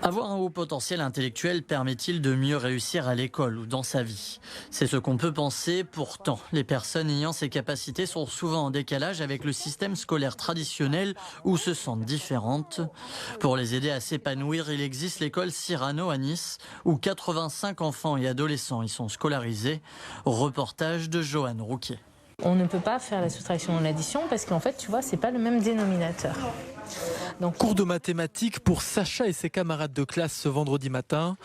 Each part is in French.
Avoir un haut potentiel intellectuel permet-il de mieux réussir à l'école ou dans sa vie? C'est ce qu'on peut penser. Pourtant, les personnes ayant ces capacités sont souvent en décalage avec le système scolaire traditionnel ou se sentent différentes. Pour les aider à s'épanouir, il existe l'école Cyrano à Nice, où 85 enfants et adolescents y sont scolarisés. Reportage de Johan Rouquier. On ne peut pas faire la soustraction ou l'addition parce qu'en fait, tu vois, c'est pas le même dénominateur. Donc, cours de mathématiques pour Sacha et ses camarades de classe ce vendredi matin.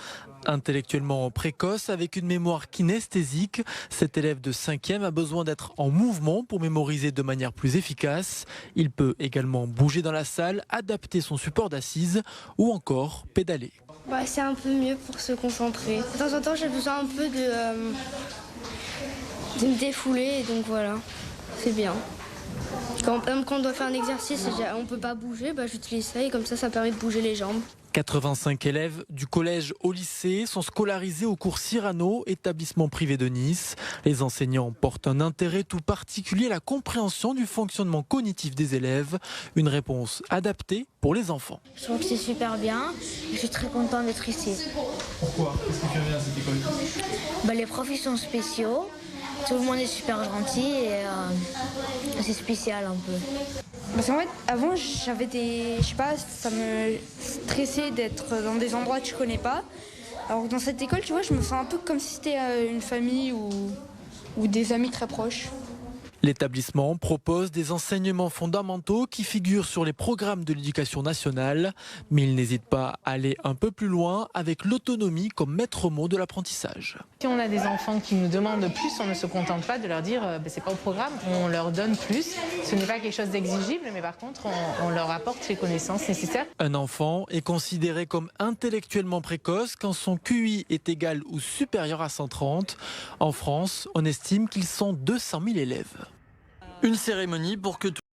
Intellectuellement précoce, avec une mémoire kinesthésique, cet élève de 5e a besoin d'être en mouvement pour mémoriser de manière plus efficace. Il peut également bouger dans la salle, adapter son support d'assise ou encore pédaler. C'est un peu mieux pour se concentrer. De temps en temps, j'ai besoin un peu de me défouler et donc voilà, c'est bien. Même quand on doit faire un exercice et on ne peut pas bouger, j'utilise ça et comme ça permet de bouger les jambes. 85 élèves du collège au lycée sont scolarisés au cours Cyrano, établissement privé de Nice. Les enseignants portent un intérêt tout particulier à la compréhension du fonctionnement cognitif des élèves. Une réponse adaptée pour les enfants. Je trouve que c'est super bien. Je suis très contente d'être ici. Pourquoi? Qu'est-ce que tu aimes bien cette école? Les profs ils sont spéciaux. Tout le monde est super gentil et c'est spécial un peu. Parce qu'en fait, avant, ça me stressait d'être dans des endroits que je connais pas. Alors que dans cette école, tu vois, je me sens un peu comme si c'était une famille ou des amis très proches. L'établissement propose des enseignements fondamentaux qui figurent sur les programmes de l'éducation nationale, mais il n'hésite pas à aller un peu plus loin avec l'autonomie comme maître mot de l'apprentissage. Si on a des enfants qui nous demandent plus, on ne se contente pas de leur dire c'est pas au programme, on leur donne plus. Ce n'est pas quelque chose d'exigible, mais par contre on leur apporte les connaissances nécessaires. Un enfant est considéré comme intellectuellement précoce quand son QI est égal ou supérieur à 130. En France, on estime qu'ils sont 200 000 élèves. Une cérémonie pour que